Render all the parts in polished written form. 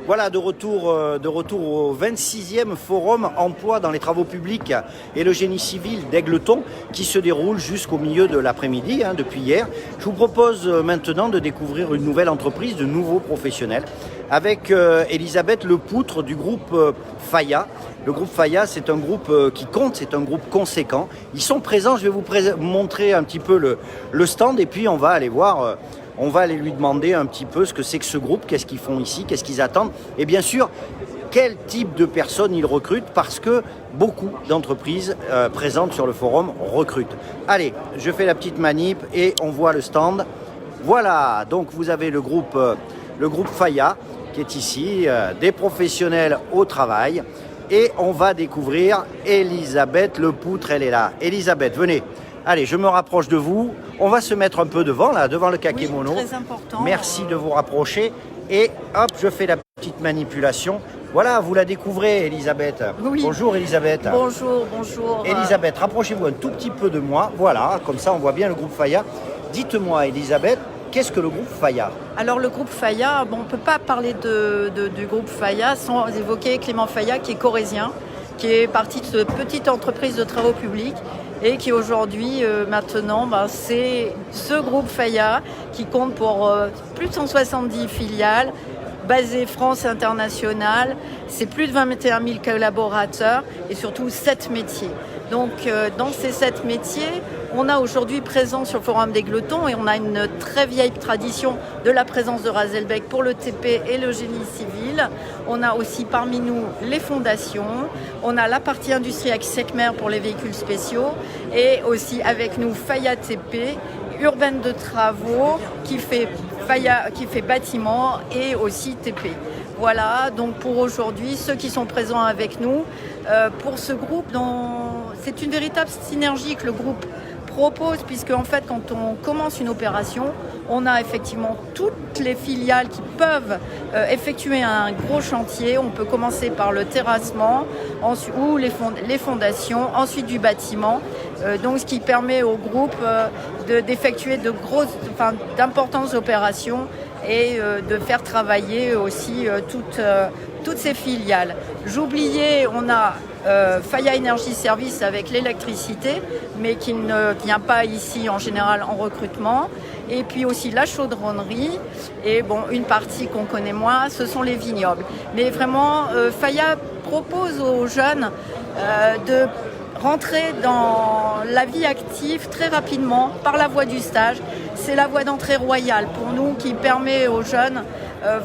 Voilà, de retour au 26e Forum Emploi dans les travaux publics et le génie civil d'Aigleton qui se déroule jusqu'au milieu de l'après-midi, depuis hier. Je vous propose maintenant de découvrir une nouvelle entreprise, de nouveaux professionnels, avec Elisabeth Lepoutre du groupe Faya. Le groupe Faya, c'est un groupe qui compte, c'est un groupe conséquent. Ils sont présents, je vais vous montrer un petit peu le stand et puis on va aller voir... On va aller lui demander un petit peu ce que c'est que ce groupe, qu'est-ce qu'ils font ici, qu'est-ce qu'ils attendent. Et bien sûr, quel type de personnes ils recrutent, parce que beaucoup d'entreprises présentes sur le forum recrutent. Allez, je fais la petite manip et on voit le stand. Voilà, donc vous avez le groupe Faya qui est ici, des professionnels au travail. Et on va découvrir Elisabeth Lepoutre, elle est là. Elisabeth, venez. Allez, je me rapproche de vous. On va se mettre un peu devant le kakémono. Oui, très important. Merci de vous rapprocher. Et hop, je fais la petite manipulation. Voilà, vous la découvrez, Elisabeth. Oui. Bonjour, Elisabeth. Bonjour. Elisabeth, rapprochez-vous un tout petit peu de moi. Voilà, comme ça, on voit bien le groupe Faya. Dites-moi, Elisabeth, qu'est-ce que le groupe Faya ? Alors, le groupe Faya, on ne peut pas parler du groupe Faya sans évoquer Clément Faya, qui est corrézien, qui est parti de cette petite entreprise de travaux publics et qui aujourd'hui, maintenant, c'est ce groupe Faya qui compte pour plus de 170 filiales, basé France internationale. C'est plus de 21 000 collaborateurs et surtout 7 métiers. Donc, dans ces 7 métiers, on a aujourd'hui présent sur le Forum d'Aigleton et on a une très vieille tradition de la présence de Razelbeck pour le TP et le génie civil. On a aussi parmi nous les fondations, on a la partie industrie avec Secmer pour les véhicules spéciaux et aussi avec nous Faya TP, Urbaine de Travaux qui fait bâtiment et aussi TP. Voilà, donc pour aujourd'hui, ceux qui sont présents avec nous, pour ce groupe, c'est une véritable synergie que le groupe propose, puisque en fait, quand on commence une opération, on a effectivement toutes les filiales qui peuvent effectuer un gros chantier. On peut commencer par le terrassement, ou les fondations, ensuite du bâtiment. Donc, ce qui permet au groupe d'effectuer d'importantes opérations et de faire travailler aussi toutes ces filiales. J'oubliais, on a Faya Energy Service avec l'électricité, mais qui ne vient pas ici en général en recrutement. Et puis aussi la chaudronnerie et une partie qu'on connaît moins, ce sont les vignobles. Mais vraiment, Faya propose aux jeunes de rentrer dans la vie active très rapidement par la voie du stage. C'est la voie d'entrée royale pour nous qui permet aux jeunes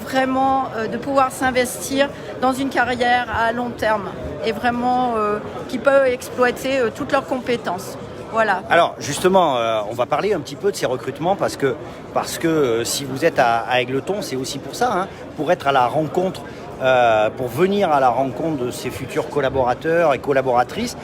vraiment de pouvoir s'investir dans une carrière à long terme et vraiment qui peuvent exploiter toutes leurs compétences. Voilà. Alors justement, on va parler un petit peu de ces recrutements parce que si vous êtes à Aigleton, c'est aussi pour ça, pour être à la rencontre, pour venir à la rencontre de ces futurs collaborateurs et collaboratrices.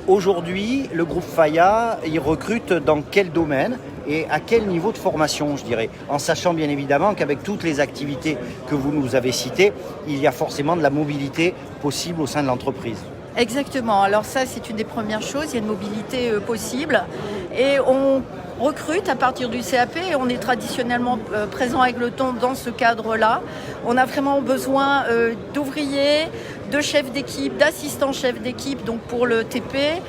Aujourd'hui, le groupe Faya, il recrute dans quel domaine et à quel niveau de formation, je dirais, en sachant bien évidemment qu'avec toutes les activités que vous nous avez citées, il y a forcément de la mobilité possible au sein de l'entreprise. Exactement. Alors ça, c'est une des premières choses. Il y a une mobilité possible. Et on recrute à partir du CAP et on est traditionnellement présent à Aigleton dans ce cadre-là. On a vraiment besoin d'ouvriers, de chefs d'équipe, d'assistants chefs d'équipe, donc pour le TP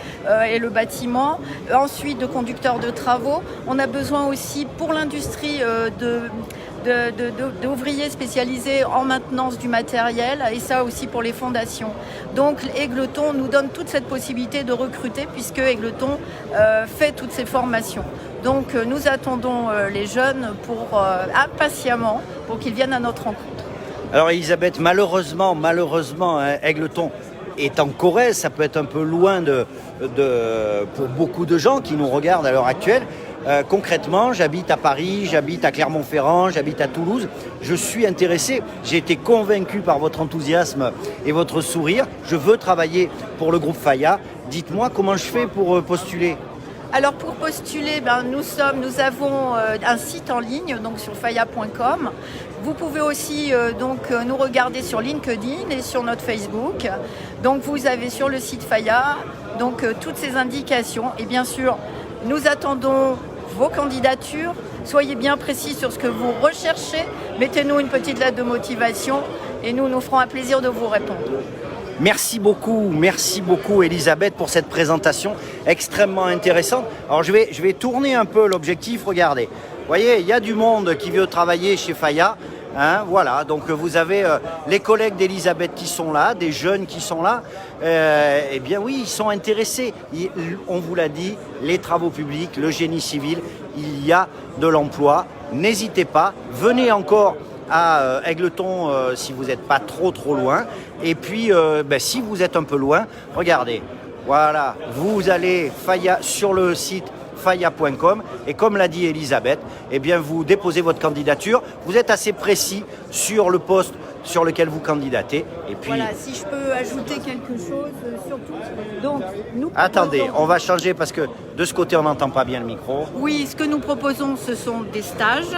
et le bâtiment. Ensuite, de conducteurs de travaux. On a besoin aussi pour l'industrie d'ouvriers spécialisés en maintenance du matériel et ça aussi pour les fondations. Donc Aigleton nous donne toute cette possibilité de recruter puisque Aigleton fait toutes ces formations. Donc nous attendons les jeunes impatiemment pour qu'ils viennent à notre rencontre. Alors Elisabeth, malheureusement, Aigleton est en Corrèze, ça peut être un peu loin pour beaucoup de gens qui nous regardent à l'heure actuelle. Concrètement, j'habite à Paris, j'habite à Clermont-Ferrand, j'habite à Toulouse. Je suis intéressé, j'ai été convaincu par votre enthousiasme et votre sourire. Je veux travailler pour le groupe Faya. Dites-moi comment je fais pour postuler. Alors pour postuler, nous avons un site en ligne donc sur faya.com. Vous pouvez aussi nous regarder sur LinkedIn et sur notre Facebook. Donc vous avez sur le site Faya toutes ces indications et bien sûr nous attendons vos candidatures soyez bien précis sur ce que vous recherchez, mettez-nous une petite lettre de motivation et nous ferons un plaisir de vous répondre. Merci beaucoup Elisabeth pour cette présentation extrêmement intéressante. Alors je vais tourner un peu l'objectif, regardez. Vous voyez, il y a du monde qui veut travailler chez Faya. Hein, voilà, donc vous avez les collègues d'Elisabeth qui sont là, des jeunes qui sont là. Eh bien oui, ils sont intéressés. On vous l'a dit, les travaux publics, le génie civil, il y a de l'emploi. N'hésitez pas, venez encore à Égletons si vous n'êtes pas trop loin. Et puis, si vous êtes un peu loin, regardez, voilà, vous allez sur le site faya.com et comme l'a dit Elisabeth, eh bien vous déposez votre candidature. Vous êtes assez précis sur le poste sur lequel vous candidatez. Et puis, voilà, si je peux ajouter quelque chose, surtout. Donc, attendez, on va changer parce que de ce côté on n'entend pas bien le micro. Oui, ce que nous proposons, ce sont des stages,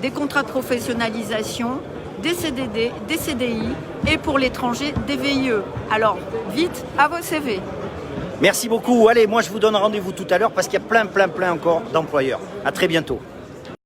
des contrats de professionnalisation, des CDD, des CDI et pour l'étranger, des VIE. Alors, vite à vos CV. Merci beaucoup. Allez, moi je vous donne rendez-vous tout à l'heure parce qu'il y a plein encore d'employeurs. À très bientôt.